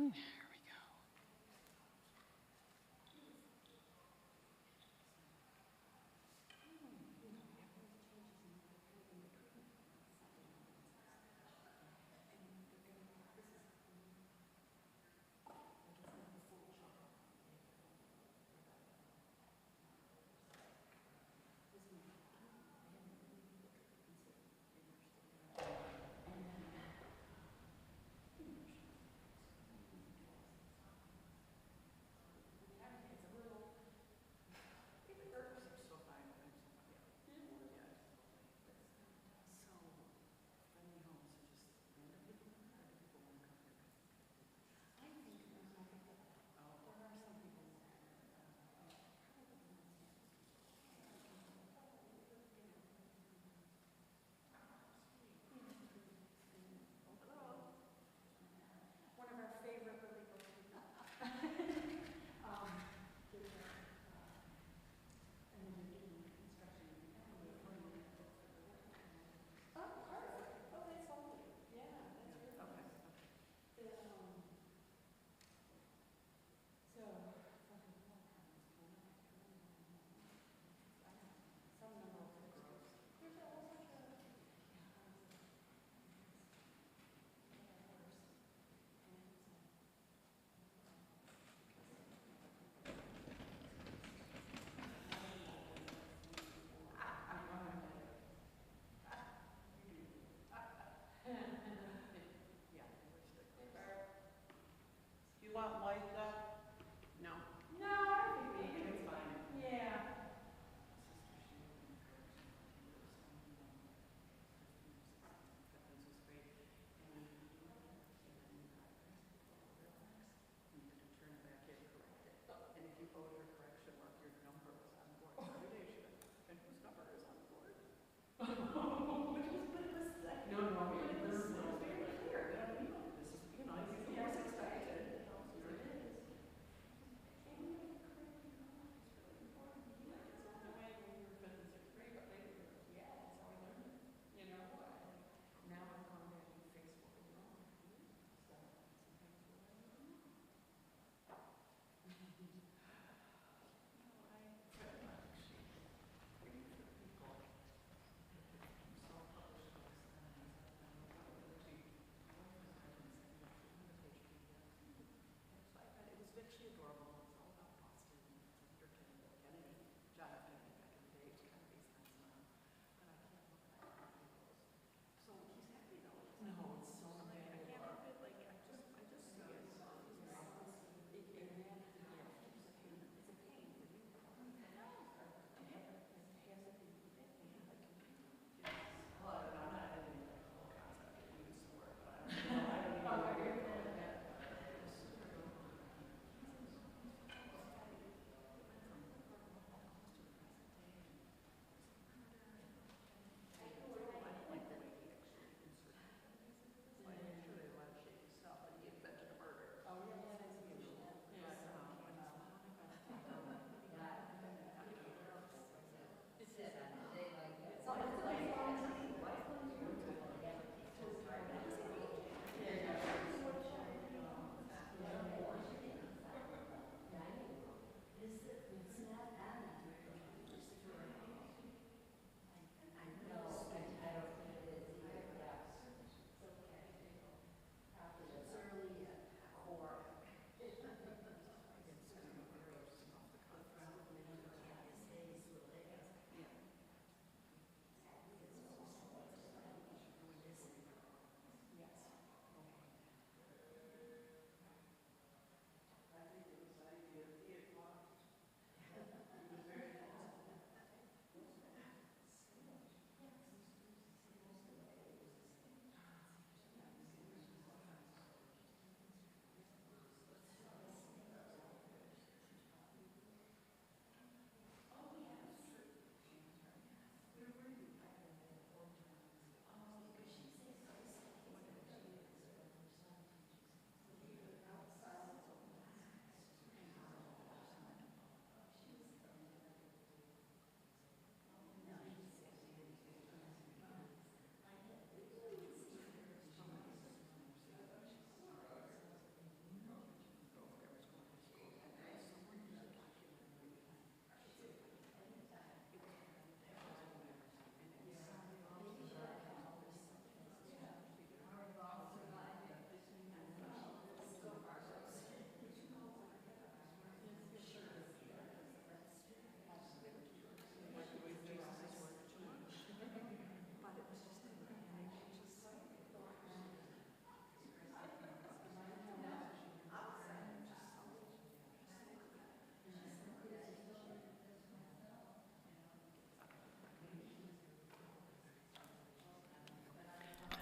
on. Here we go. Want light up? No. No, I don't think we can. It's fine. Yeah. Turn it back in, correct it. And if you vote your correction mark, your number was on board. Validation. And whose number is on board? No, it was very clear. This is, you know, it's Yes. expected.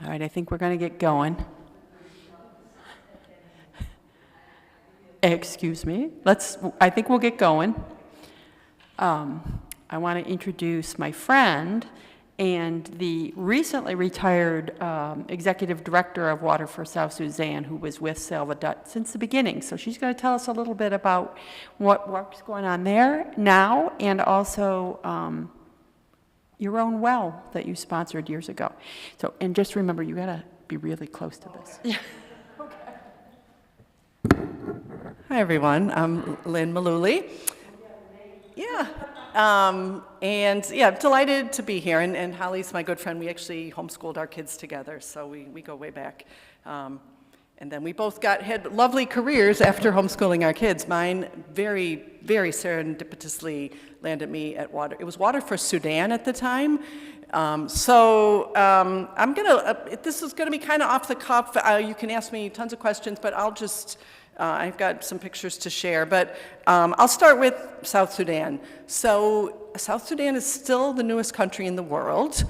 All right, I think we're going to get going. Excuse me. I think we'll get going. I want to introduce my friend and the recently retired executive director of Water for South Sudan, who was with Salva since the beginning. So she's going to tell us a little bit about what's going on there now, and also your own well that you sponsored years ago. So, and just remember, you got to be really close to this. Yeah. Hi, everyone. I'm Lynn Malooly. Yeah. And yeah, delighted to be here. And Holly's my good friend. We actually homeschooled our kids together, so we go way back. And then we both had lovely careers after homeschooling our kids. Mine very, very serendipitously landed me at Water. It was Water for Sudan at the time. This is gonna be kind of off the cuff. You can ask me tons of questions, but I'll just, I've got some pictures to share, but I'll start with South Sudan. So South Sudan is still the newest country in the world.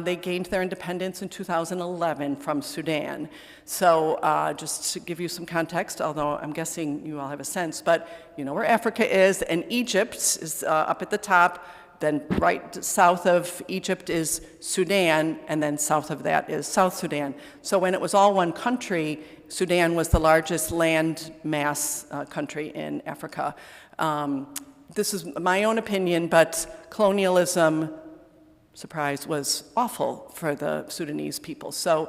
They gained their independence in 2011 from Sudan. So just to give you some context, although I'm guessing you all have a sense, but you know where Africa is, and Egypt is up at the top. Then right south of Egypt is Sudan, and then south of that is South Sudan. So when it was all one country, Sudan was the largest land mass country in Africa. This is my own opinion, but colonialism, surprise, was awful for the Sudanese people. So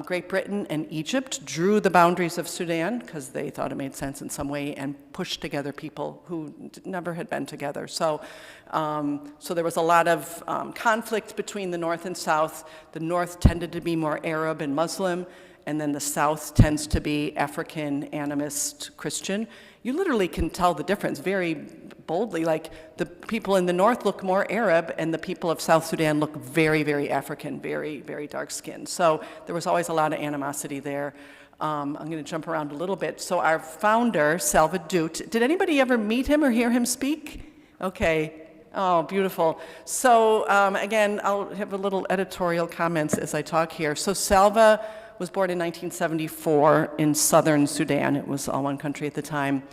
Great Britain and Egypt drew the boundaries of Sudan because they thought it made sense in some way, and pushed together people who never had been together. So there was a lot of conflict between the North and South. The North tended to be more Arab and Muslim, and then the South tends to be African, animist, Christian. You literally can tell the difference very boldly. Like, the people in the North look more Arab, and the people of South Sudan look very, very African, very, very dark-skinned. So there was always a lot of animosity there. I'm going to jump around a little bit. So our founder, Salva Dut, did anybody ever meet him or hear him speak? Okay. Oh, beautiful. So again, I'll have a little editorial comments as I talk here. So Salva was born in 1974 in southern Sudan. It was all one country at the time.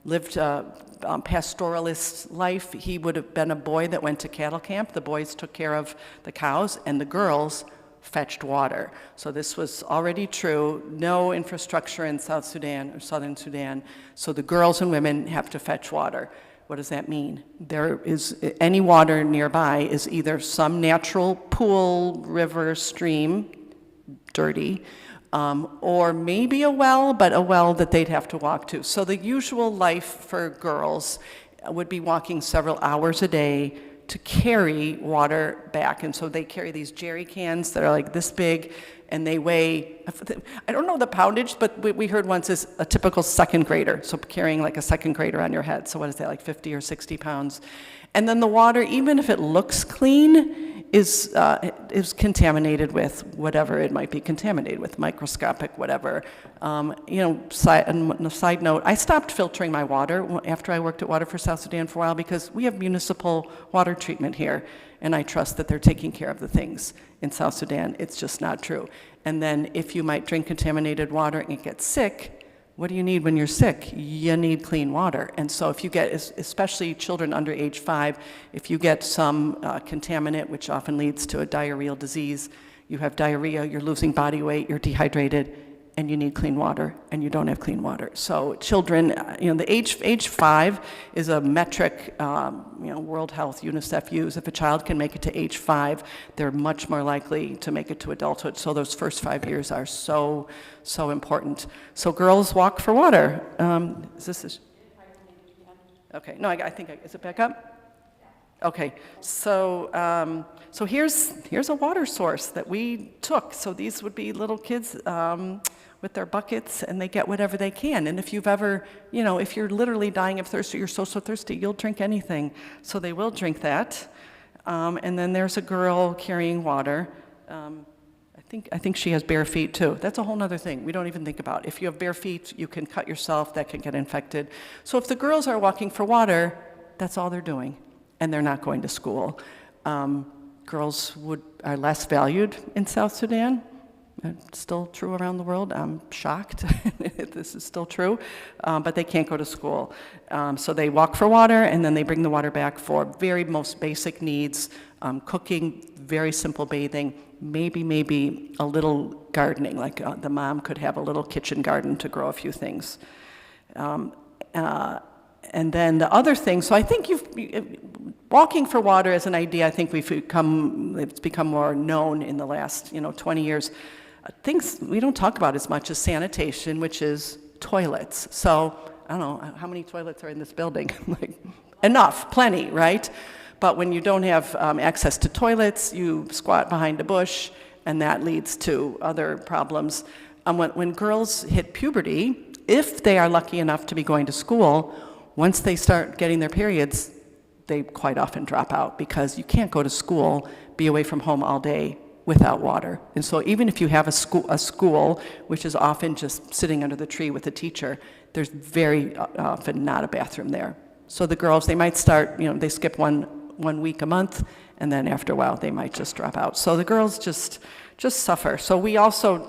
Lived a pastoralist life. He would have been a boy that went to cattle camp. The boys took care of the cows, and the girls fetched water. So this was already true. No infrastructure in South Sudan or southern Sudan. So the girls and women have to fetch water. What does that mean? There is any water nearby is either some natural pool, river, stream, dirty, or maybe a well, but a well that they'd have to walk to. So the usual life for girls would be walking several hours a day to carry water back. And so they carry these jerry cans that are like this big, and they weigh, I don't know the poundage, but we heard once is a typical second grader, so carrying like a second grader on your head. So what is that, like 50 or 60 pounds? And then the water, even if it looks clean, is contaminated with whatever it might be contaminated with, microscopic whatever. Side note, I stopped filtering my water after I worked at Water for South Sudan for a while, because we have municipal water treatment here, and I trust that they're taking care of the things. In South Sudan, it's just not true. And then if you might drink contaminated water and get sick, what do you need when you're sick? You need clean water. And so if you get, especially children under age 5, if you get some contaminant, which often leads to a diarrheal disease, you have diarrhea, you're losing body weight, you're dehydrated, and you need clean water, and you don't have clean water. So children, the age 5 is a metric, World Health, UNICEF use. If a child can make it to age 5, they're much more likely to make it to adulthood. So those first 5 years are so, so important. So girls walk for water. Okay, no, I think, is it back up? Okay, so here's a water source that we took. So these would be little kids with their buckets, and they get whatever they can. And if you've ever, if you're literally dying of thirst or you're so thirsty, you'll drink anything. So they will drink that. And then there's a girl carrying water. I think she has bare feet too. That's a whole other thing we don't even think about. If you have bare feet, you can cut yourself, that can get infected. So if the girls are walking for water, that's all they're doing, and they're not going to school. Girls are less valued in South Sudan. It's still true around the world. I'm shocked if this is still true, but they can't go to school. So they walk for water, and then they bring the water back for very most basic needs, cooking, very simple bathing, maybe a little gardening, like the mom could have a little kitchen garden to grow a few things. And then the other thing, so I think walking for water as an idea, I think it's become more known in the last 20 years. Things we don't talk about as much as sanitation, which is toilets. So I don't know, how many toilets are in this building? Like, enough, plenty, right? But when you don't have access to toilets, you squat behind a bush, and that leads to other problems. When girls hit puberty, if they are lucky enough to be going to school, once they start getting their periods, they quite often drop out because you can't go to school, be away from home all day without water. And so even if you have a school, which is often just sitting under the tree with a teacher, there's very often not a bathroom there. So the girls, they might start, they skip one week a month, and then after a while they might just drop out. So the girls just suffer. So we also,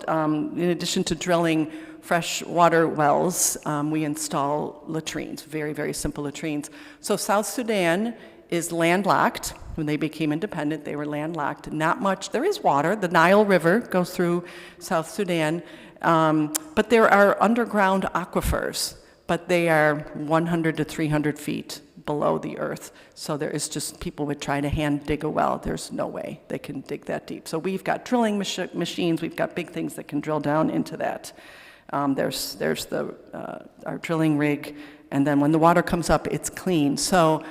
in addition to drilling fresh water wells, we install latrines, very, very simple latrines. So South Sudan is landlocked. When they became independent, they were landlocked. Not much, there is water. The Nile River goes through South Sudan, but there are underground aquifers, but they are 100 to 300 feet below the earth. So there is just, people would try to hand dig a well. There's no way they can dig that deep. So we've got drilling machines, we've got big things that can drill down into that. There's our drilling rig, and then when the water comes up, it's clean. So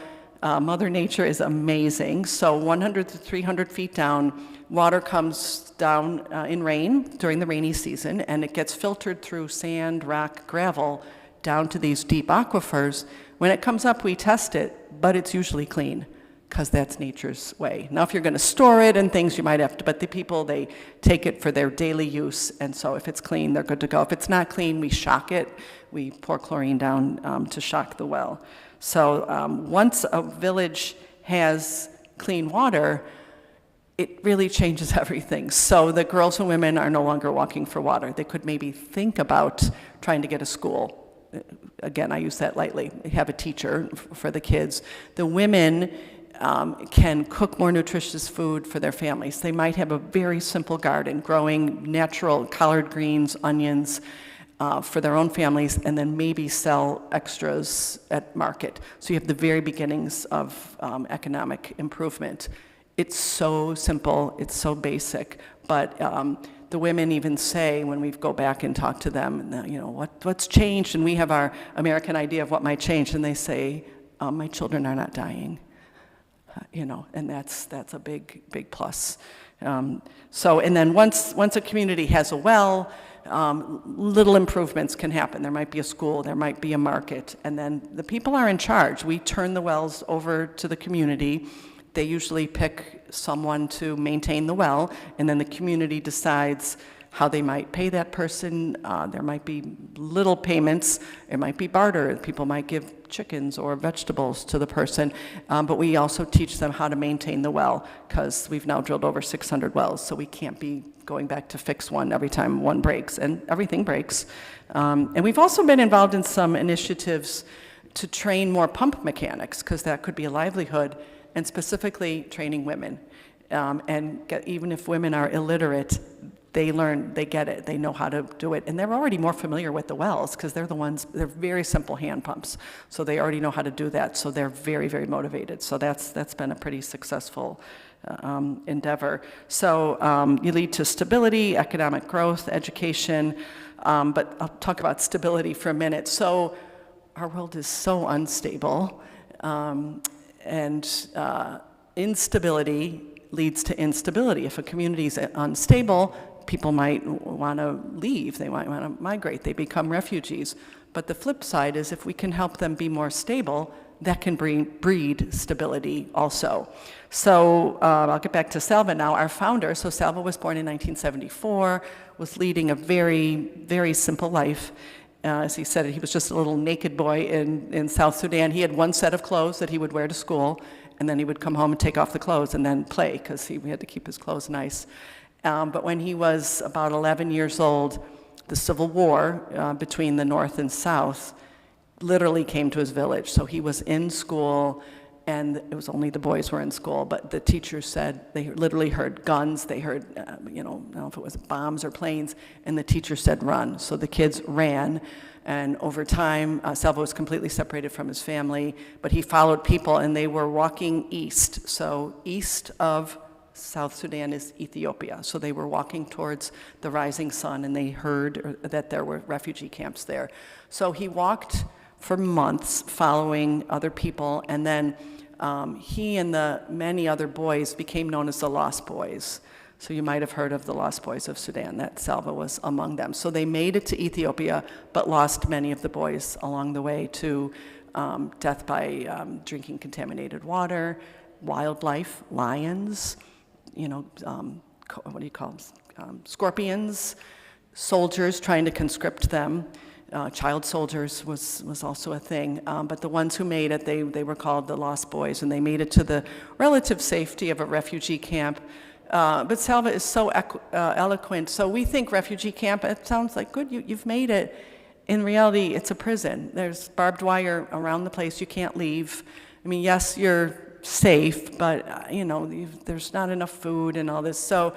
Mother Nature is amazing. So 100 to 300 feet down, water comes down in rain during the rainy season, and it gets filtered through sand, rock, gravel down to these deep aquifers. When it comes up, we test it, but it's usually clean, because that's nature's way. Now, if you're going to store it and things, you might have to, but the people, they take it for their daily use, and so if it's clean, they're good to go. If it's not clean, we shock it. We pour chlorine down to shock the well. So once a village has clean water, it really changes everything. So the girls and women are no longer walking for water. They could maybe think about trying to get a school. Again, I use that lightly. They have a teacher for the kids. The women can cook more nutritious food for their families. They might have a very simple garden, growing natural collard greens, onions, for their own families, and then maybe sell extras at market. So you have the very beginnings of economic improvement. It's so simple, it's so basic, but the women even say, when we go back and talk to them, what's changed? And we have our American idea of what might change, and they say, my children are not dying. And that's a big plus. And then once a community has a well, little improvements can happen. There might be a school, there might be a market, and then the people are in charge. We turn the wells over to the community. They usually pick someone to maintain the well, and then the community decides how they might pay that person. There might be little payments. It might be barter. People might give chickens or vegetables to the person. But we also teach them how to maintain the well, because we've now drilled over 600 wells, so we can't be going back to fix one every time one breaks, and everything breaks. And we've also been involved in some initiatives to train more pump mechanics, because that could be a livelihood, and specifically training women. Even if women are illiterate, they learn, they get it, they know how to do it, and they're already more familiar with the wells, because they're very simple hand pumps, so they already know how to do that, so they're very, very motivated. So that's been a pretty successful endeavor. So you lead to stability, economic growth, education, but I'll talk about stability for a minute. So our world is so unstable, and instability leads to instability. If a community is unstable, people might want to leave, they might want to migrate, they become refugees. But the flip side is, if we can help them be more stable, that can breed stability also. So I'll get back to Salva now, our founder. So Salva was born in 1974, was leading a very, very simple life. As he said, he was just a little naked boy in South Sudan. He had one set of clothes that he would wear to school, and then he would come home and take off the clothes and then play, because we had to keep his clothes nice. But when he was about 11 years old, the Civil War between the North and South literally came to his village. So he was in school, and it was only the boys were in school, but the teachers said they literally heard guns, they heard, I don't know if it was bombs or planes, and the teacher said run. So the kids ran, and over time, Salva was completely separated from his family, but he followed people, and they were walking east. So east of South Sudan is Ethiopia. So they were walking towards the rising sun, and they heard that there were refugee camps there. So he walked for months following other people, and then he and the many other boys became known as the Lost Boys. So you might have heard of the Lost Boys of Sudan, that Salva was among them. So they made it to Ethiopia, but lost many of the boys along the way to death by drinking contaminated water, wildlife, lions, what do you call them? Scorpions, soldiers trying to conscript them. Child soldiers was also a thing, but the ones who made it, they were called the Lost Boys, and they made it to the relative safety of a refugee camp. But Salva is so eloquent. So we think refugee camp, it sounds like, good, you've made it. In reality, it's a prison. There's barbed wire around the place. You can't leave. I mean, yes, you're safe, but, there's not enough food and all this. So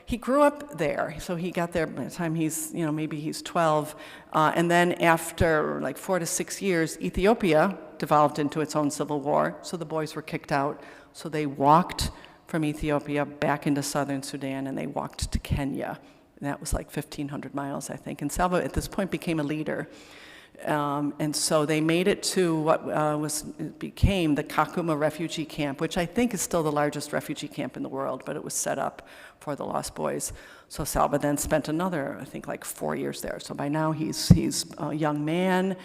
he grew up there. So he got there by the time he's, maybe he's 12. And then after like 4 to 6 years, Ethiopia devolved into its own civil war. So the boys were kicked out. So they walked from Ethiopia back into southern Sudan, and they walked to Kenya. And that was like 1,500 miles, I think. And Salva, at this point, became a leader. And so they made it to what became the Kakuma refugee camp, which I think is still the largest refugee camp in the world, but it was set up for the Lost Boys. So Salva then spent another, I think, like 4 years there. So by now he's a young man,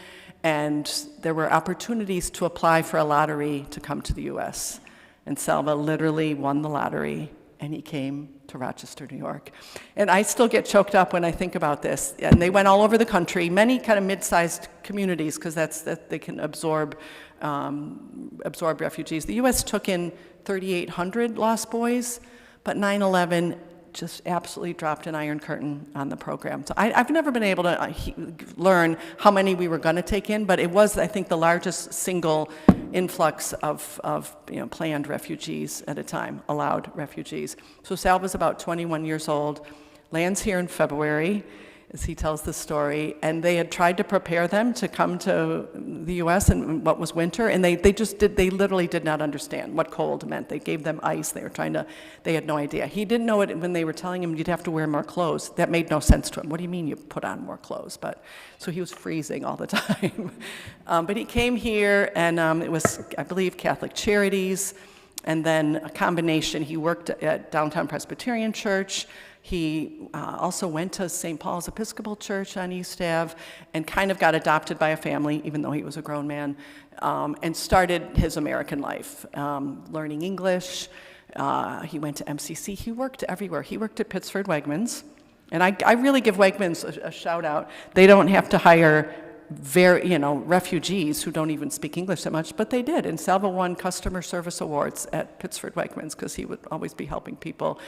and there were opportunities to apply for a lottery to come to the U.S. And Salva literally won the lottery, and he came to Rochester, New York. And I still get choked up when I think about this. And they went all over the country, many kind of mid-sized communities, because that they can absorb refugees. The U.S. took in 3,800 Lost Boys, but 9/11 just absolutely dropped an iron curtain on the program. So I've never been able to learn how many we were going to take in, but it was, I think, the largest single influx of planned refugees at a time, allowed refugees. So Salva's about 21 years old, lands here in February, as he tells the story, and they had tried to prepare them to come to the U.S. in what was winter, and they literally did not understand what cold meant. They gave them ice. They had no idea. He didn't know it when they were telling him you'd have to wear more clothes. That made no sense to him. What do you mean you put on more clothes? So he was freezing all the time. But he came here, and it was, I believe, Catholic Charities, and then a combination. He worked at Downtown Presbyterian Church. He also went to St. Paul's Episcopal Church on East Ave and kind of got adopted by a family, even though he was a grown man, and started his American life, learning English. He went to MCC. He worked everywhere. He worked at Pittsford Wegmans. And I really give Wegmans a shout out. They don't have to hire refugees who don't even speak English that much, but they did. And Salva won customer service awards at Pittsford Wegmans because he would always be helping people.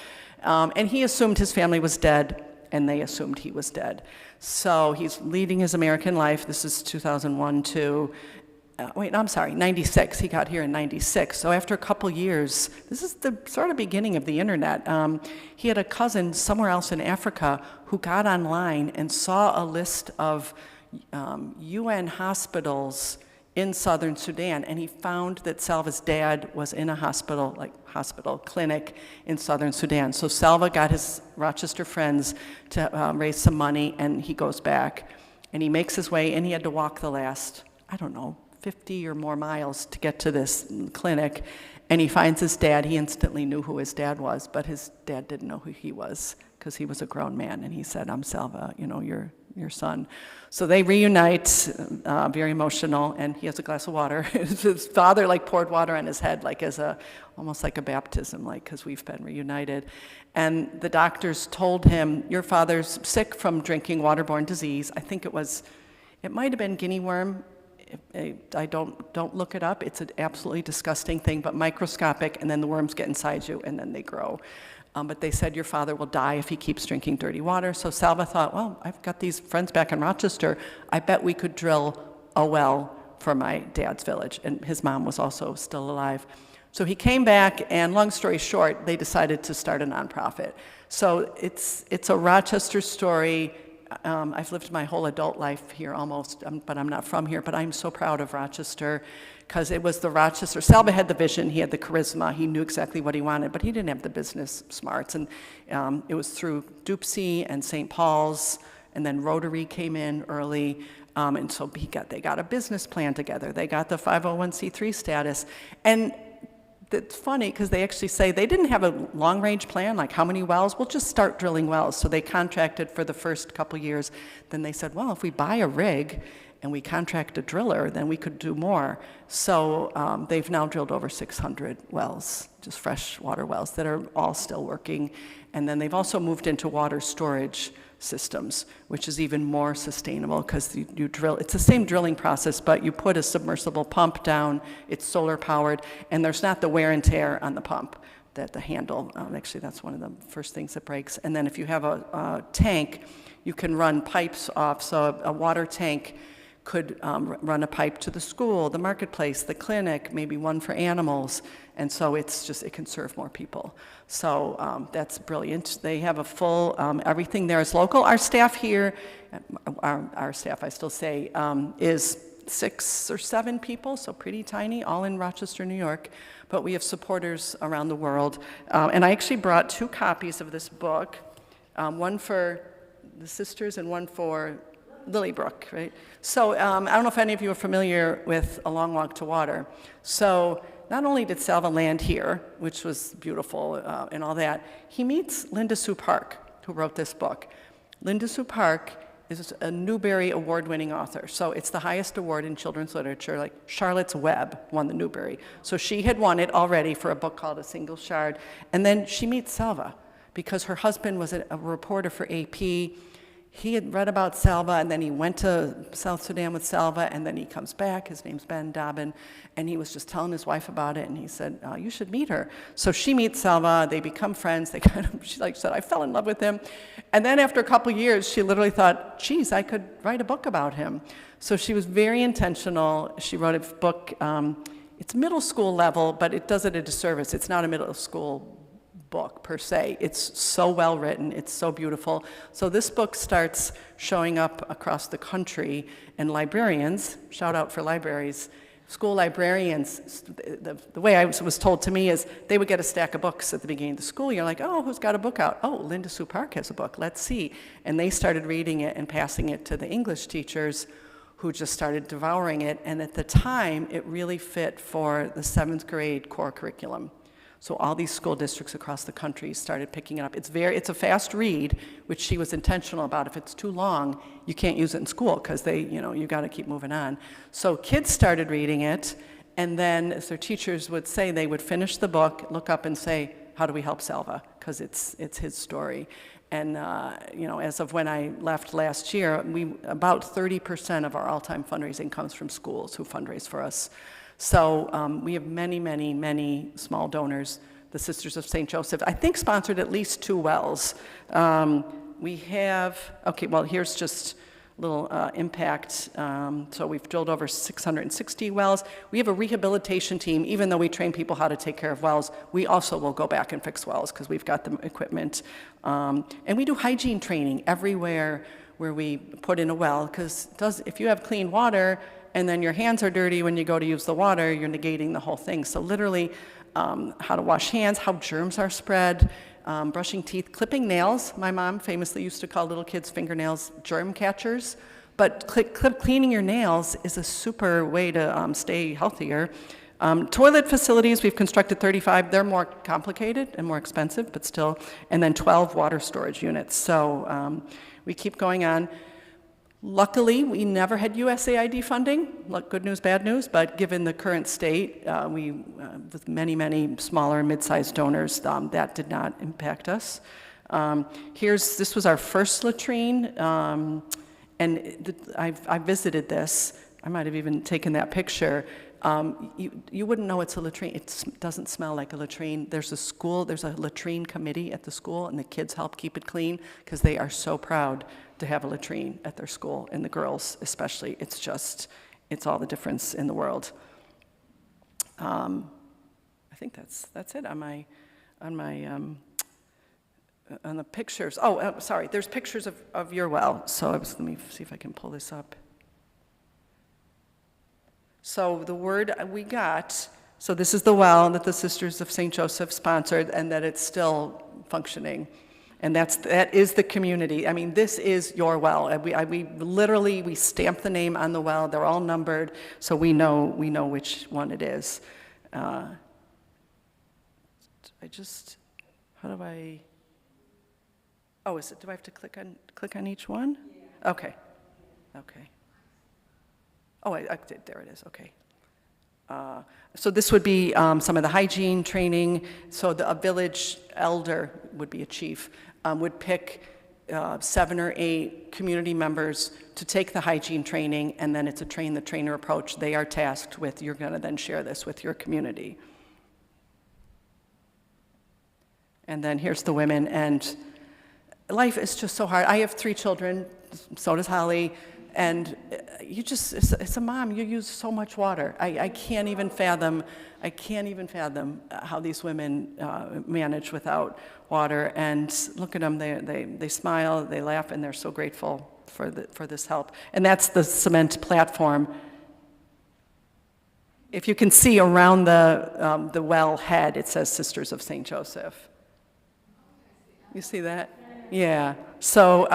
And he assumed his family was dead, and they assumed he was dead. So he's leading his American life. This is 2001 to, 96. He got here in 96. So after a couple years, this is the sort of beginning of the internet. He had a cousin somewhere else in Africa who got online and saw a list of UN hospitals in southern Sudan, and he found that Salva's dad was in a hospital clinic in southern Sudan. So Salva got his Rochester friends to raise some money, and he goes back, and he makes his way, and he had to walk the last, 50 or more miles to get to this clinic, and he finds his dad. He instantly knew who his dad was, but his dad didn't know who he was because he was a grown man, and he said, "I'm Salva, your son." So they reunite, very emotional, and he has a glass of water. His father poured water on his head almost like a baptism, because we've been reunited. And the doctors told him, "Your father's sick from drinking waterborne disease." I think it might have been guinea worm. I don't look it up. It's an absolutely disgusting thing, but microscopic, and then the worms get inside you, and then they grow. But they said, your father will die if he keeps drinking dirty water. So Salva thought, well, I've got these friends back in Rochester. I bet we could drill a well for my dad's village. And his mom was also still alive. So he came back, and long story short, they decided to start a nonprofit. So it's a Rochester story. I've lived my whole adult life here almost, but I'm not from here. But I'm so proud of Rochester, because it was the Rochester. Salva had the vision, he had the charisma, he knew exactly what he wanted, but he didn't have the business smarts. And it was through Dupsy and St. Paul's, and then Rotary came in early. And so they got a business plan together. They got the 501c3 status. And it's funny because they actually say they didn't have a long-range plan, like how many wells, we'll just start drilling wells. So they contracted for the first couple years. Then they said, well, if we buy a rig and we contract a driller, then we could do more. So they've now drilled over 600 wells, just freshwater wells that are all still working. And then they've also moved into water storage systems, which is even more sustainable because you drill, it's the same drilling process, but you put a submersible pump down, it's solar powered, and there's not the wear and tear on the pump, that the handle, actually that's one of the first things that breaks. And then if you have a tank, you can run pipes off, so a water tank could run a pipe to the school, the marketplace, the clinic, maybe one for animals, and so it's just, it can serve more people. So that's brilliant. They have a full, everything there is local. Our staff here, our staff, I still say, is 6 or 7 people, so pretty tiny, all in Rochester, New York, but we have supporters around the world. And I actually brought 2 copies of this book, one for the sisters and one for Lillybrook, right? So I don't know if any of you are familiar with A Long Walk to Water. So not only did Salva land here, which was beautiful and all that, he meets Linda Sue Park, who wrote this book. Linda Sue Park is a Newbery Award-winning author. So it's the highest award in children's literature, like Charlotte's Web won the Newbery. So she had won it already for a book called A Single Shard. And then she meets Salva because her husband was a reporter for AP. He had read about Salva, and then he went to South Sudan with Salva, and then he comes back. His name's Ben Dobbin, and he was just telling his wife about it, and he said, you should meet her. So she meets Salva, they become friends, she said, I fell in love with him. And then after a couple years, she literally thought, geez, I could write a book about him. So she was very intentional. She wrote a book, it's middle school level, but it does it a disservice. It's not a middle school book per se. It's so well written, it's so beautiful. So this book starts showing up across the country, and librarians, shout out for libraries, school librarians, the way I was told to me is they would get a stack of books at the beginning of the school. You're like, oh, who's got a book out? Oh, Linda Sue Park has a book, let's see. And they started reading it and passing it to the English teachers, who just started devouring it. And at the time, it really fit for the 7th grade core curriculum. So all these school districts across the country started picking it up. It's a fast read, which she was intentional about. If it's too long, you can't use it in school because you got to keep moving on. So kids started reading it, and then as their teachers would say, they would finish the book, look up and say, how do we help Salva? Because it's his story. And as of when I left last year, about 30% of our all-time fundraising comes from schools who fundraise for us. So we have many, many, many small donors. The Sisters of St. Joseph, I think, sponsored at least 2 wells. We have, here's just a little impact. So we've drilled over 660 wells. We have a rehabilitation team. Even though we train people how to take care of wells, we also will go back and fix wells because we've got the equipment. And we do hygiene training everywhere where we put in a well, because if you have clean water, and then your hands are dirty when you go to use the water, you're negating the whole thing. So literally, how to wash hands, how germs are spread, brushing teeth, clipping nails. My mom famously used to call little kids' fingernails germ catchers, but cleaning your nails is a super way to stay healthier. Toilet facilities, we've constructed 35. They're more complicated and more expensive, but still. And then 12 water storage units. So we keep going on. Luckily, we never had USAID funding. Good news, bad news, but given the current state, with many, many smaller and mid-sized donors, that did not impact us. This was our first latrine, and I visited this. I might have even taken that picture. You wouldn't know it's a latrine. It doesn't smell like a latrine. There's a latrine committee at the school, and the kids help keep it clean because they are so proud to have a latrine at their school, and the girls especially. It's all the difference in the world. I think that's it on the pictures. Oh, sorry, there's pictures of your well. So let me see if I can pull this up. So the word we got, so this is the well that the Sisters of St. Joseph sponsored, and that it's still functioning. And that is the community. I mean, this is your well. We literally stamp the name on the well. They're all numbered, so we know which one it is. How do I? Oh, is it? Do I have to click on each one? Yeah. Okay. Oh, I did. There it is. Okay. So this would be some of the hygiene training. So a village elder would be a chief, would pick 7 or 8 community members to take the hygiene training, and then it's a train-the-trainer approach. They are tasked with, you're going to then share this with your community. And then here's the women, and life is just so hard. I have 3 children, so does Holly, and it's a mom, you use so much water. I can't even fathom how these women manage without water. And look at them, they smile, they laugh, and they're so grateful for this help. And that's the cement platform. If you can see around the well head, it says Sisters of St. Joseph. You see that? Yeah. So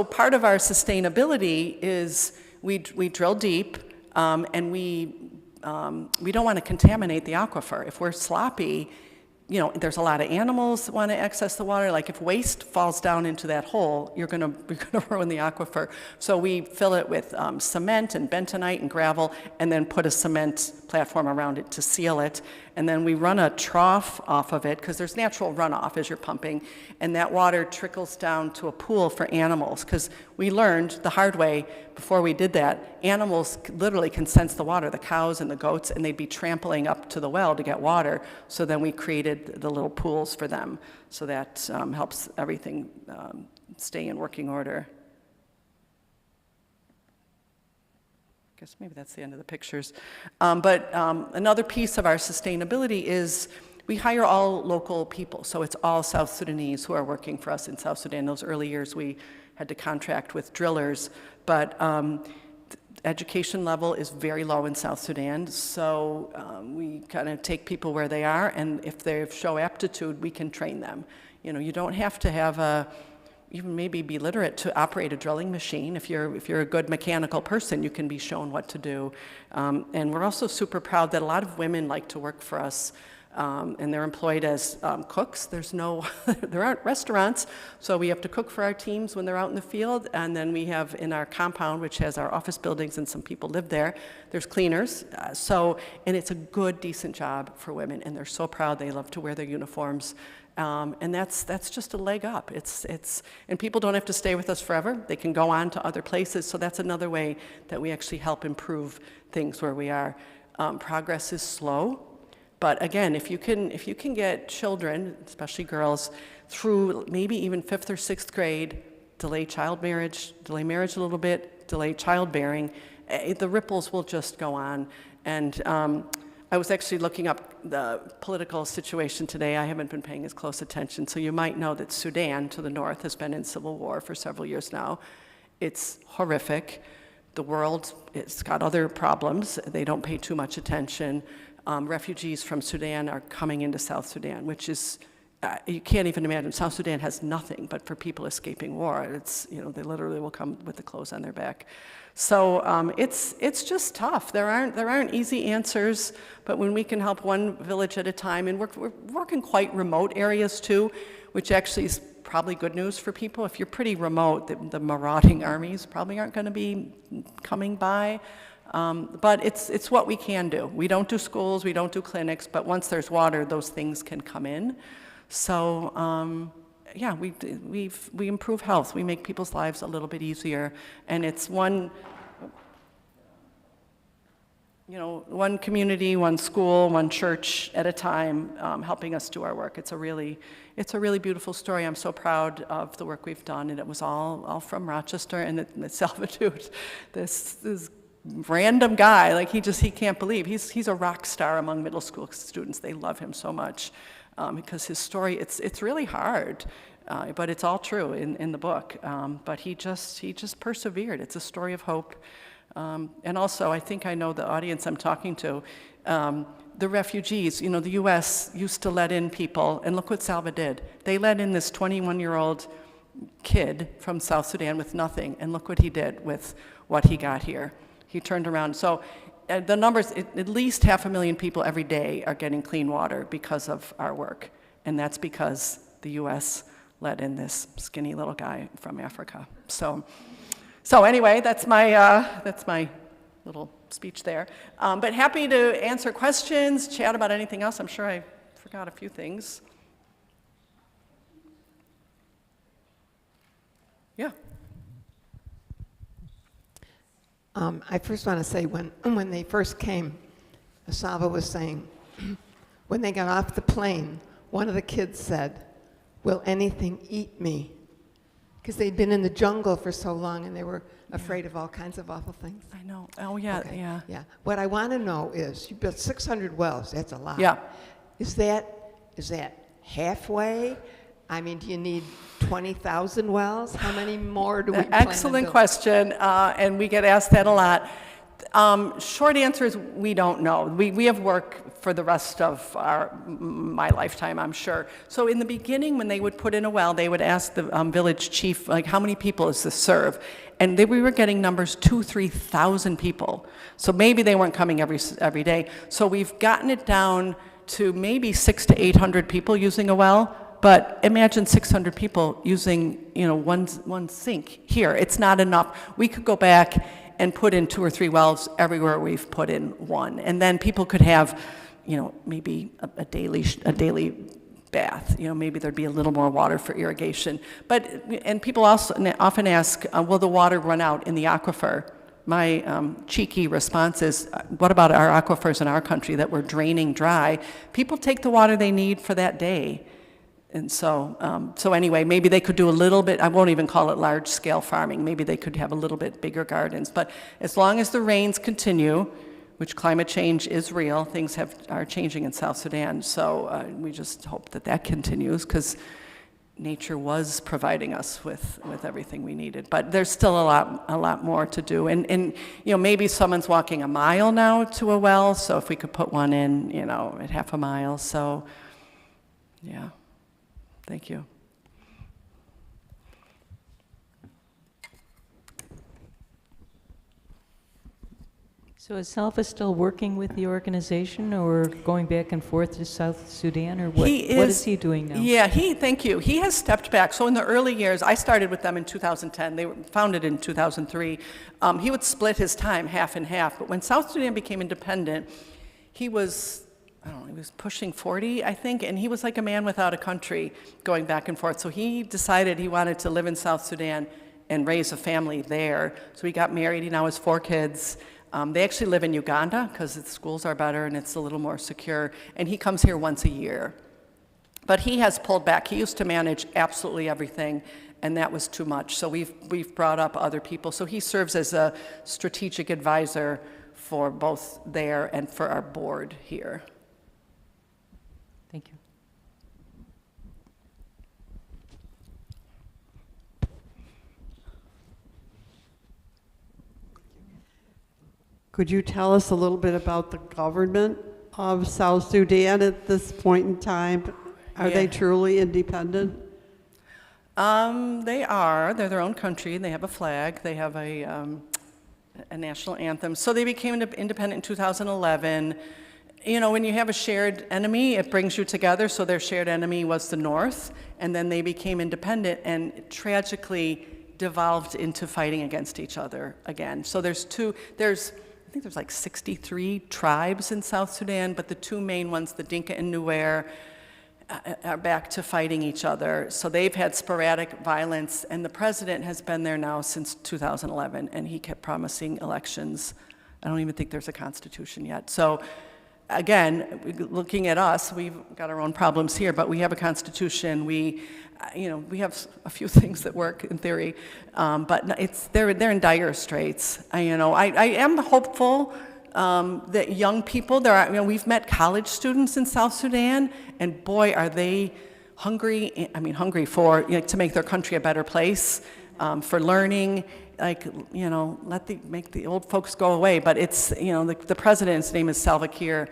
part of our sustainability is we drill deep, and we don't want to contaminate the aquifer. If we're sloppy, there's a lot of animals that want to access the water. Like if waste falls down into that hole, you're gonna ruin the aquifer. So we fill it with cement and bentonite and gravel, and then put a cement platform around it to seal it. And then we run a trough off of it, because there's natural runoff as you're pumping, and that water trickles down to a pool for animals. Because we learned the hard way before we did that, animals literally can sense the water, the cows and the goats, and they'd be trampling up to the well to get water. So then we created the little pools for them. So that helps everything stay in working order. I guess maybe that's the end of the pictures. But another piece of our sustainability is we hire all local people. So it's all South Sudanese who are working for us in South Sudan. Those early years we had to contract with drillers, but education level is very low in South Sudan. So we kind of take people where they are, and if they show aptitude, we can train them. You don't have to have even maybe be literate to operate a drilling machine. If you're a good mechanical person, you can be shown what to do. And we're also super proud that a lot of women like to work for us, and they're employed as cooks. There aren't restaurants, so we have to cook for our teams when they're out in the field. And then we have in our compound, which has our office buildings and some people live there, there's cleaners. And it's a good, decent job for women, and they're so proud. They love to wear their uniforms. And that's just a leg up. And people don't have to stay with us forever. They can go on to other places. So that's another way that we actually help improve things where we are. Progress is slow, but again, if you can get children, especially girls, through maybe even 5th or 6th grade, delay marriage a little bit, delay childbearing, the ripples will just go on. And I was actually looking up the political situation today. I haven't been paying as close attention, so you might know that Sudan to the north has been in civil war for several years now. It's horrific. The world, it's got other problems. They don't pay too much attention. Refugees from Sudan are coming into South Sudan, which is, you can't even imagine. South Sudan has nothing but for people escaping war. They literally will come with the clothes on their back. So it's just tough. There aren't easy answers, but when we can help one village at a time, and we're working quite remote areas too, which actually is probably good news for people. If you're pretty remote, the marauding armies probably aren't going to be coming by. But it's what we can do. We don't do schools, we don't do clinics, but once there's water, those things can come in. So yeah, we improve health. We make people's lives a little bit easier, and it's one. one community, one school, one church at a time, helping us do our work. It's a really beautiful story. I'm so proud of the work we've done, and it was all from Rochester and the Salvador. This random guy, like he can't believe he's a rock star among middle school students. They love him so much because his story it's really hard, but it's all true in the book. But he just persevered. It's a story of hope. And also, I think I know the audience I'm talking to. The refugees, the U.S. used to let in people, and look what Salva did. They let in this 21-year-old kid from South Sudan with nothing, and look what he did with what he got here. He turned around. So the numbers, at least 500,000 people every day are getting clean water because of our work, and that's because the U.S. let in this skinny little guy from Africa. So anyway, that's my little speech there. But happy to answer questions, chat about anything else. I'm sure I forgot a few things. Yeah. I first want to say when they first came, Salva was saying, when they got off the plane, one of the kids said, "Will anything eat me?" Because they'd been in the jungle for so long and they were afraid of all kinds of awful things. I know. Oh, yeah, Okay. yeah. Yeah. What I want to know is, you built 600 wells. That's a lot. Yeah. Is that halfway? I mean, do you need 20,000 wells? How many more do we plan to Excellent build? question, and we get asked that a lot. Short answer is we don't know. We have work for the rest of my lifetime, I'm sure. So in the beginning, when they would put in a well, they would ask the village chief, like, how many people does this serve? And we were getting numbers 2,000-3,000 people. So maybe they weren't coming every day. So we've gotten it down to maybe 600 to 800 people using a well. But imagine 600 people using, one sink here. It's not enough. We could go back and put in 2 or 3 wells everywhere we've put in one. And then people could have, maybe a daily bath. Maybe there'd be a little more water for irrigation. And people also often ask, will the water run out in the aquifer? My cheeky response is, what about our aquifers in our country that we're draining dry? People take the water they need for that day. And so anyway, maybe they could do a little bit, I won't even call it large-scale farming, maybe they could have a little bit bigger gardens. But as long as the rains continue, which climate change is real, things are changing in South Sudan, so we just hope that continues, because nature was providing us with everything we needed. But there's still a lot more to do. And maybe someone's walking a mile now to a well, so if we could put one in, at half a mile, so yeah. Thank you. So is Salva still working with the organization, or going back and forth to South Sudan, or what is he doing now? Yeah, thank you. He has stepped back. So in the early years, I started with them in 2010. They were founded in 2003. He would split his time half and half. But when South Sudan became independent, he was pushing 40, I think, and he was like a man without a country, going back and forth. So he decided he wanted to live in South Sudan and raise a family there. So he got married. He now has 4 kids. They actually live in Uganda because the schools are better and it's a little more secure. And he comes here once a year. But he has pulled back. He used to manage absolutely everything, and that was too much. So we've brought up other people. So he serves as a strategic advisor for both there and for our board here. Thank you. Could you tell us a little bit about the government of South Sudan at this point in time? Are they truly independent? They are. They're their own country. They have a flag. They have a national anthem. So they became independent in 2011. When you have a shared enemy, it brings you together. So their shared enemy was the North, and then they became independent and tragically devolved into fighting against each other again. So I think there's like 63 tribes in South Sudan, but the 2 main ones, the Dinka and Nuer, are back to fighting each other. So they've had sporadic violence, and the president has been there now since 2011, and he kept promising elections I don't even think there's a constitution yet. So again, looking at us, we've got our own problems here, but we have a constitution. We have a few things that work in theory, but they're in dire straits. I am hopeful that young people, we've met college students in South Sudan, and boy, are they hungry. Hungry for to make their country a better place, for learning. Make the old folks go away. But it's, the president's name is Salva Kiir.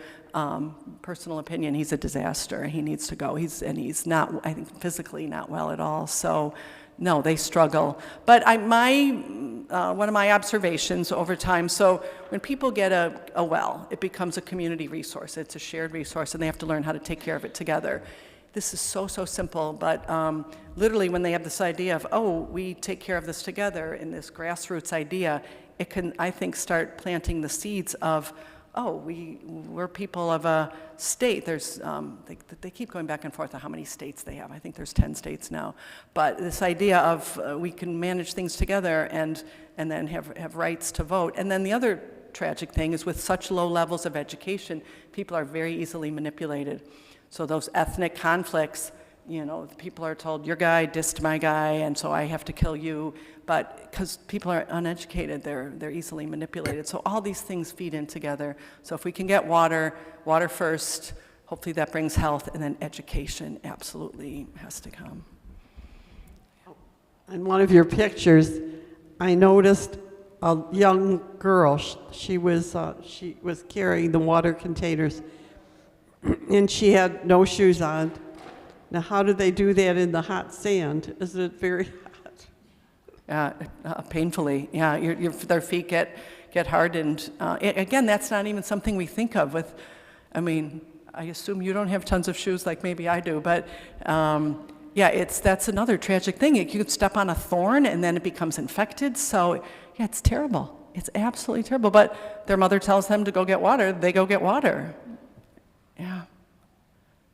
Personal opinion, he's a disaster. He needs to go. He's not, I think, physically not well at all. So, no, they struggle. But one of my observations over time, so when people get a well, it becomes a community resource. It's a shared resource, and they have to learn how to take care of it together. This is so simple, but literally when they have this idea of, we take care of this together, in this grassroots idea, it can, I think, start planting the seeds of, we're people of a state. There's, they keep going back and forth on how many states they have. I think there's 10 states now. But this idea of we can manage things together and then have rights to vote. And then the other tragic thing is, with such low levels of education, people are very easily manipulated. So those ethnic conflicts, people are told, your guy dissed my guy, and so I have to kill you. But because people are uneducated, they're easily manipulated. So all these things feed in together. So if we can get water first, hopefully that brings health, and then education absolutely has to come. In one of your pictures, I noticed a young girl. She was carrying the water containers, and she had no shoes on. Now, how do they do that in the hot sand? Is it very hot? Painfully, yeah. Their feet get hardened. Again, that's not even something we think of. I assume you don't have tons of shoes like maybe I do, but that's another tragic thing. You could step on a thorn and then it becomes infected. So, yeah, it's terrible. It's absolutely terrible. But their mother tells them to go get water. They go get water.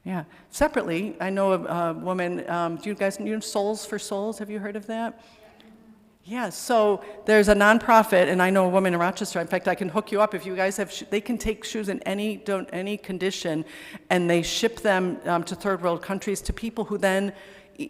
Yeah. Separately, I know a woman, do you guys know Souls for Souls? Have you heard of that? Yeah, so there's a nonprofit, and I know a woman in Rochester. In fact, I can hook you up if you guys have, they can take shoes in any condition, and they ship them to third world countries to people who then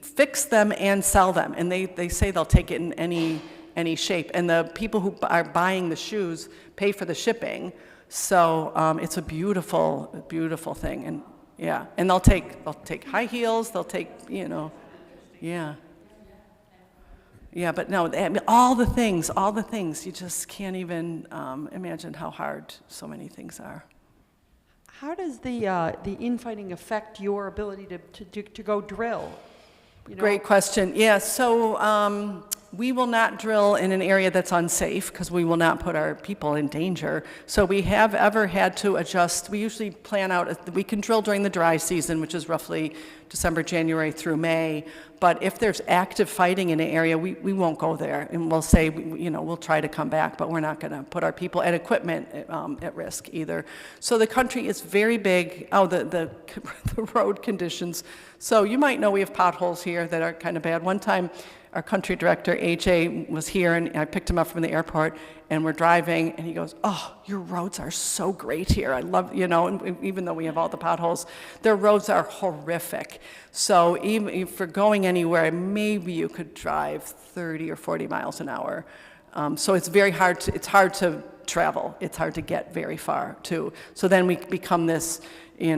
fix them and sell them. And they say they'll take it in any shape. And the people who are buying the shoes pay for the shipping. So it's a beautiful, beautiful thing. And yeah, and they'll take high heels, they'll take, yeah. Yeah, but no, all the things, you just can't even imagine how hard so many things are. How does the infighting affect your ability to go drill? Great question. Yeah, so we will not drill in an area that's unsafe because we will not put our people in danger. So we have ever had to adjust. We usually plan out, we can drill during the dry season, which is roughly December, January through May. But if there's active fighting in an area, we won't go there. And we'll say, we'll try to come back, but we're not going to put our people and equipment at risk either. So the country is very big. The road conditions. So you might know we have potholes here that are kind of bad. One time, our country director, AJ, was here, and I picked him up from the airport, and we're driving, and he goes, your roads are so great here. I love, and even though we have all the potholes, their roads are horrific. So even if you're going anywhere, maybe you could drive 30 or 40 miles an hour. So it's very hard it's hard to travel. It's hard to get very far, too. So then we become this, we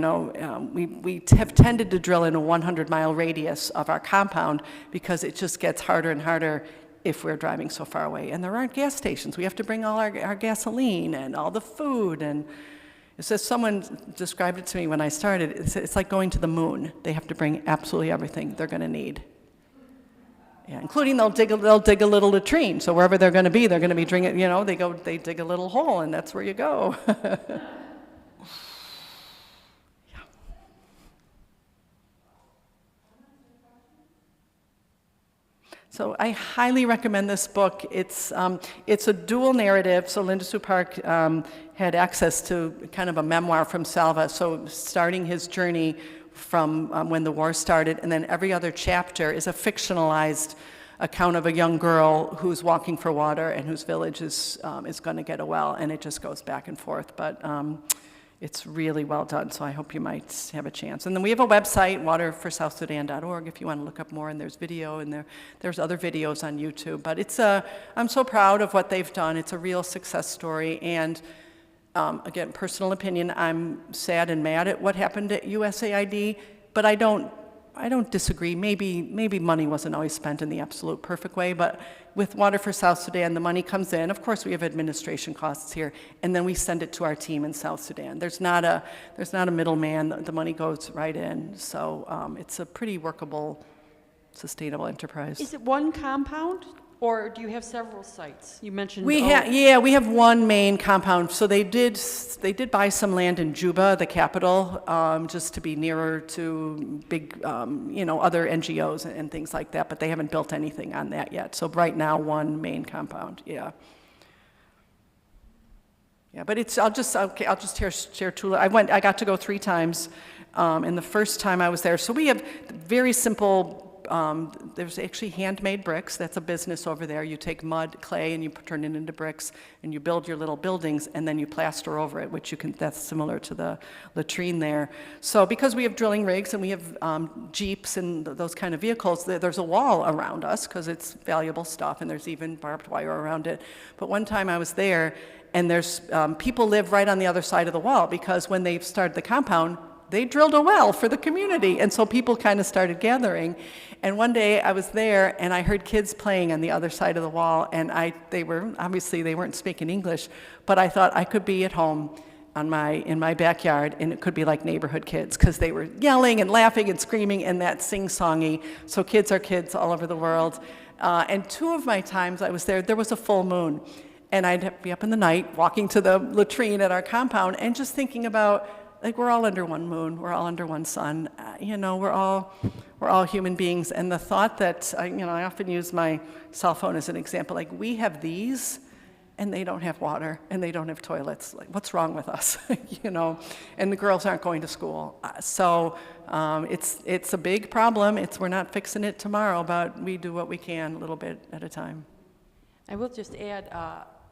have tended to drill in a 100-mile radius of our compound because it just gets harder and harder if we're driving so far away. And there aren't gas stations. We have to bring all our gasoline and all the food. And it says, someone described it to me when I started, it's like going to the moon. They have to bring absolutely everything they're going to need. Yeah, including they'll dig a little latrine. So wherever they're going to be drinking, they dig a little hole, and that's where you go. So I highly recommend this book. It's a dual narrative. So Linda Sue Park had access to kind of a memoir from Salva. So starting his journey from when the war started, and then every other chapter is a fictionalized account of a young girl who's walking for water and whose village is going to get a well, and it just goes back and forth. But it's really well done, so I hope you might have a chance. And then we have a website, waterforsouthsudan.org, if you want to look up more, and there's video, and there's other videos on YouTube. But I'm so proud of what they've done. It's a real success story, and again, personal opinion, I'm sad and mad at what happened at USAID, but I don't disagree. Maybe money wasn't always spent in the absolute perfect way, but with Water for South Sudan, the money comes in. Of course, we have administration costs here, and then we send it to our team in South Sudan. There's not a middleman. The money goes right in. So it's a pretty workable, sustainable enterprise. Is it one compound, or do you have several sites? You mentioned we have one main compound. So they did buy some land in Juba, the capital, just to be nearer to big, other NGOs and things like that. But they haven't built anything on that yet. So right now, one main compound. Yeah. Yeah, but I'll just share Tula. I got to go 3 times, and the first time I was there. So we have very simple. There's actually handmade bricks. That's a business over there. You take mud, clay, and you turn it into bricks, and you build your little buildings, and then you plaster over it, that's similar to the latrine there. So because we have drilling rigs and we have Jeeps and those kind of vehicles, there's a wall around us because it's valuable stuff, and there's even barbed wire around it. But one time I was there, and there's people live right on the other side of the wall because when they started the compound, they drilled a well for the community, and so people kind of started gathering. And one day I was there, and I heard kids playing on the other side of the wall, and they weren't speaking English, but I thought I could be at home in my backyard, and it could be like neighborhood kids, because they were yelling and laughing and screaming and that sing-songy. So kids are kids all over the world. And 2 of my times I was there was a full moon, and I'd be up in the night walking to the latrine at our compound and just thinking about, like, we're all under one moon, we're all under one sun, we're all human beings. And the thought that, I often use my cell phone as an example, like, we have these, and they don't have water, and they don't have toilets. Like, what's wrong with us, And the girls aren't going to school. So it's a big problem. We're not fixing it tomorrow, but we do what we can a little bit at a time. I will just add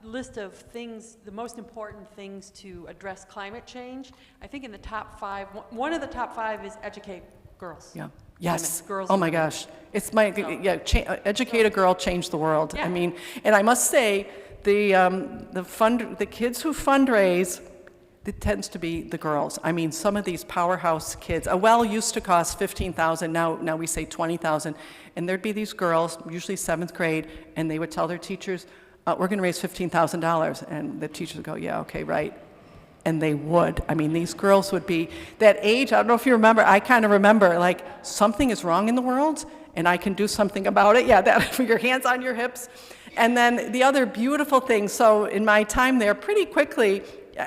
list of things, the most important things to address climate change. I think in the top 5, one of the top 5 is educate girls. Yeah. Yes. Women, girls. Oh my gosh. It's educate a girl, change the world. Yeah. I mean, and I must say, the kids who fundraise, it tends to be the girls. I mean, some of these powerhouse kids. A well used to cost $15,000. Now we say $20,000, and there'd be these girls, usually 7th grade, and they would tell their teachers, we're going to raise $15,000, and the teachers would go, yeah, okay, right, and they would. I mean, these girls would be that age. I don't know if you remember. I kind of remember, like, something is wrong in the world, and I can do something about it. Yeah, that your hands on your hips. And then the other beautiful thing. So in my time there, pretty quickly,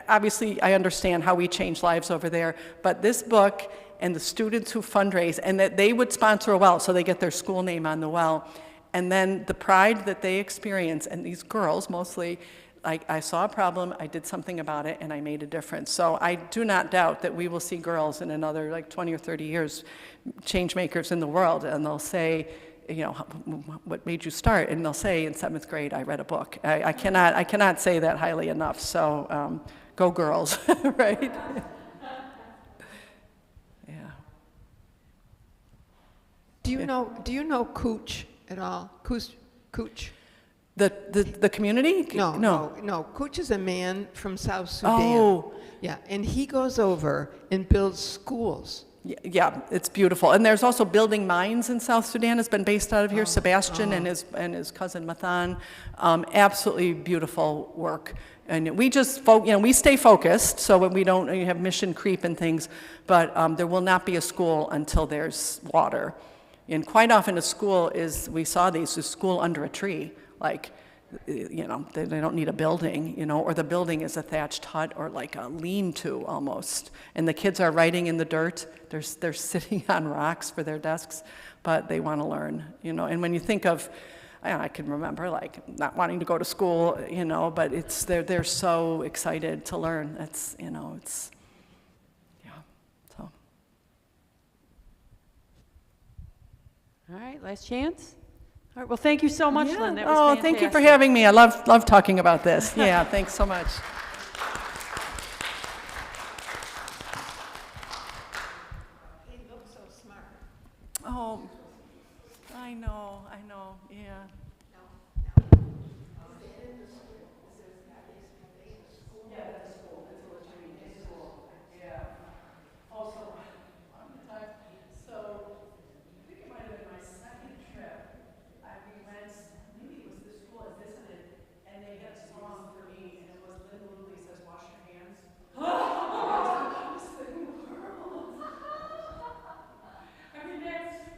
obviously, I understand how we change lives over there. But this book and the students who fundraise, and that they would sponsor a well, so they get their school name on the well. And then the pride that they experience, and these girls mostly, I saw a problem, I did something about it, and I made a difference. So I do not doubt that we will see girls in another 20 or 30 years, change makers in the world, and they'll say, what made you start? And they'll say, in 7th grade, I read a book. I cannot say that highly enough. So go girls, right? Yeah. Do you know Cooch at all? Cooch? The community? No. Cooch is a man from South Sudan. Oh. Yeah, and he goes over and builds schools. Yeah, it's beautiful. And there's also building mines in South Sudan. Has been based out of here. Sebastian and his cousin Mathan. Absolutely beautiful work. And we just we stay focused, so we don't have mission creep and things. But there will not be a school until there's water. And quite often a school is, we saw these, a school under a tree. Like, they don't need a building, or the building is a thatched hut or like a lean-to almost. And the kids are writing in the dirt. They're sitting on rocks for their desks, but they want to learn, And when you think of, I can remember like not wanting to go to school, but they're so excited to learn. It's, so. All right, last chance. All right, well, thank you so much, Yeah. Lynn. That was Oh, fantastic. thank you for having me. I love talking about this. Yeah, thanks so much. He looks so smart. Oh, I know, yeah.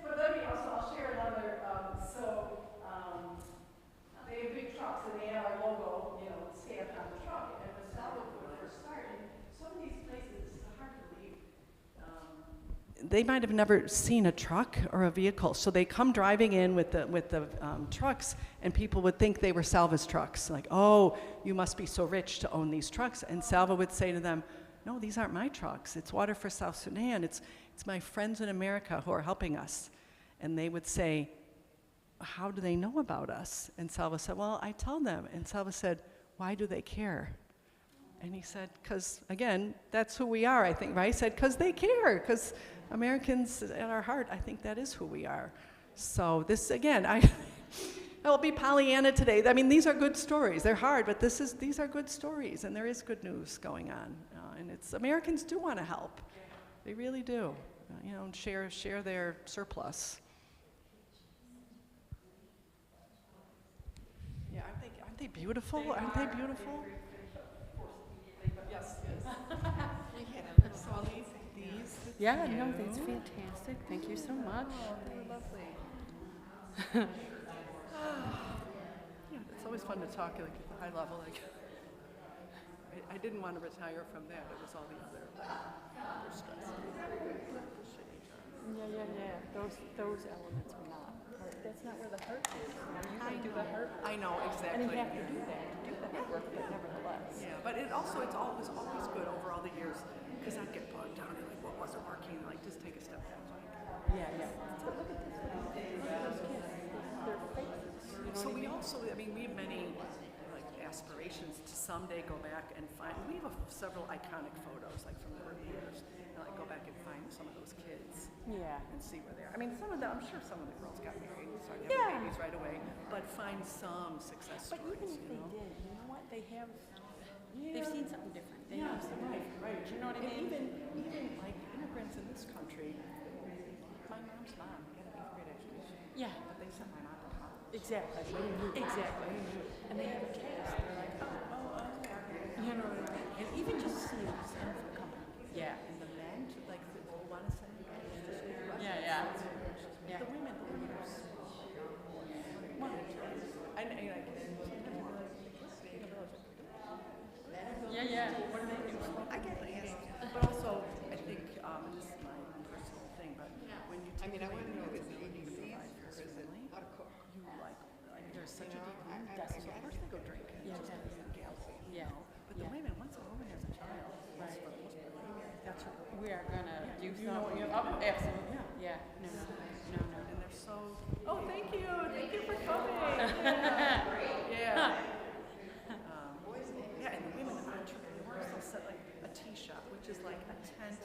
But let me also, I'll share another, they have big trucks and they have our logo, stamped on the truck. And when Salvo first started, some of these places, it's hard to believe. They might have never seen a truck or a vehicle, so they come driving in with the trucks, and people would think they were Salva's trucks. Like, oh, you must be so rich to own these trucks. And Salva would say to them, no, these aren't my trucks. It's Water for South Sudan. It's my friends in America who are helping us. And they would say, how do they know about us? And Salva said, well, I tell them. And Salva said, why do they care? And he said, because, again, that's who we are, I think, right? He said, because they care, because Americans at our heart, I think that is who we are. So this, again, I'll be Pollyanna today. I mean, these are good stories. They're hard, but these are good stories, and there is good news going on. And Americans do want to help. They really do, and share their surplus. Yeah, aren't they beautiful? Aren't they beautiful? Yes, yes. So I'll leave these. Yeah, no, that's fantastic. Thank you so much. They're lovely. Yeah, it's always fun to talk like at the high level. Like, I didn't want to retire from that. It was all the other stress. Yeah. Those elements are not. That's not where the heart is. You can do the heart. I know, exactly. And you have to do that to do the heart work, but nevertheless. Yeah, but it was always good over all the years, because I'd get bogged down in like what wasn't working, like just take a step back. Yeah. So look at this. Look at those kids. Their faces. You know So what we I mean? also, we have many like aspirations to someday go back and find. We have several iconic photos like from the early years, and like go back and find some of those kids. Yeah. And see where they are. I mean, I'm sure some of the girls got married and started having babies right away, but find some success But stories. even if they did, you know what? They have. They've seen something different. They know something different. Right. You know what I mean? Even like immigrants in this country, my mom's mom had an 8th grade education. Yeah. But they sent my mom to college. Exactly. Exactly. And they have a cast. They're like, you know what I mean? And even just seeing stand for company. Yeah. And the men to like who want to send you guys to school. Yeah. The women who are Yeah. What do they do? I get it. But also, I think this is my personal thing. But when you take I want to know if it's you like there's such a deep room. So of course they go drink. Yeah. Yeah. But the women, once a woman has a child, Right. for the most part, that's her. We are gonna do You know what something. you Oh, have to do. absolutely. Yeah. No. And they're so. Oh, thank you for coming. Yeah. Yeah, and the women entrepreneurs, they'll set like a tea shop, which is like a tent,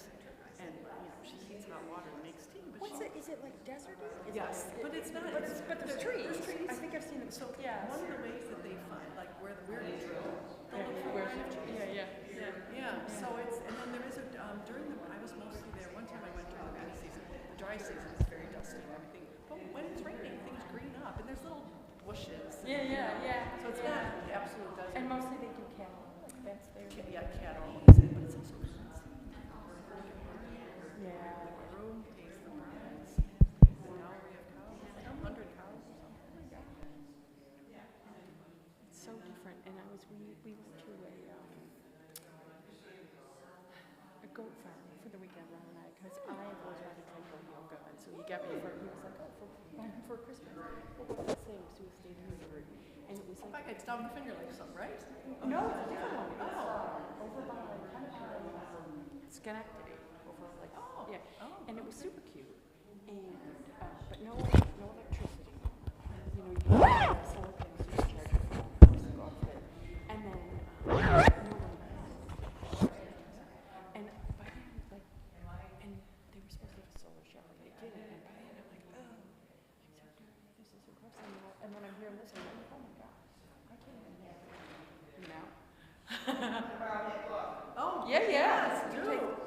and she heats hot water and makes tea. But Is it like deserty? Yes, but it's not. But there's trees. There's trees. I think I've seen them. So Yeah. one of the ways that they find, like where we drill, they'll look for Where- live trees. Yeah. So and then there is I was mostly there, one time I went during the rainy season. The dry season is very dusty and everything. But when it's raining, things green up, and there's little bushes. Yeah. So it's not absolute desert. And mostly they do cattle. Like that's their. Cattle, but it's also fencing. Yeah. The groom pays the brides. The dowry of cows, like 100 cows or something. Oh my God. It's so different. And we went to a goat farm for the weekend, Ron and I, because I have always wanted to try goat yoga, and so he got me he was like, for Christmas, we'll go to this thing, so we stayed in Missouri, and it was Like like, it's down the Finger Lakes, right? no, it's a different one. It's over by kind of Schenectady, over like, and it was super cute, and but no electricity, you have solar panels to charge your phone, so go up there. And then, no one and by then, like, and they were supposed to have a solar shower, they didn't, and by then I'm like, oh, I'm so tired, this is so gross, and then I'm hearing this, and I'm like, oh my God, I can't even hear it, you know? Oh, Yeah, yeah. yes, do.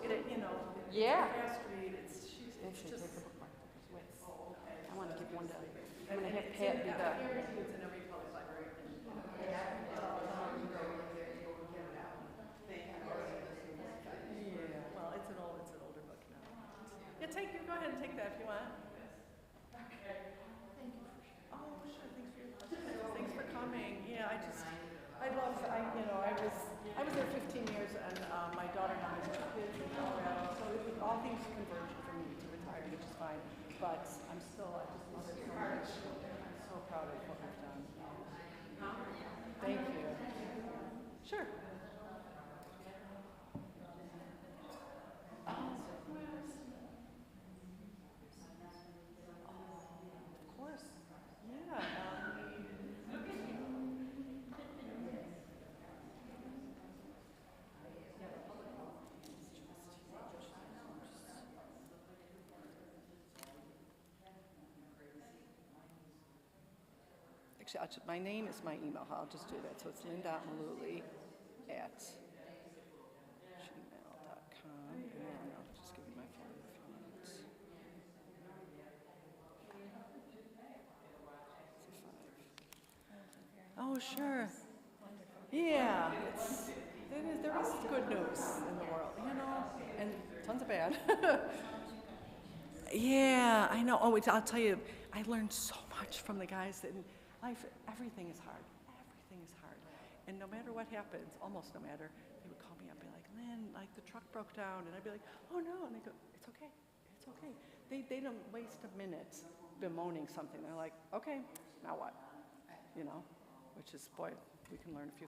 You know, Yeah. Fast Street, it's Actually, just. take a bookmark with. I want to give one to, I'm gonna have Pat do that. It's in every public library. Yeah, well, it's an older book now. Yeah, go ahead and take that if you want. Okay. Thank you for sharing. Oh, sure, thanks for your questions. Thanks for coming. Yeah, I was there 15 years, and my daughter now has 2 kids in Colorado, so it was all things converged for me to retire, which is fine. But I just love it so much. I'm so proud of what we've done. Thank you. Sure. Of course. Yeah. Actually, my name is my email. I'll just do that. So it's lynn.malooly at gmail.com. And then I'll just give you my phone if you want. Oh, sure. Yeah, there is good news in the world, you know, and tons of bad. Yeah, I know. Oh, I'll tell you, I learned so much from the guys that in life, everything is hard. Everything is hard. And no matter what happens, almost no matter, they would call me up and be like, Lynn, like the truck broke down. And I'd be like, oh no. And they go, it's okay. It's okay. They don't waste a minute bemoaning something. They're like, okay, now what? You know, which is, boy, we can learn a few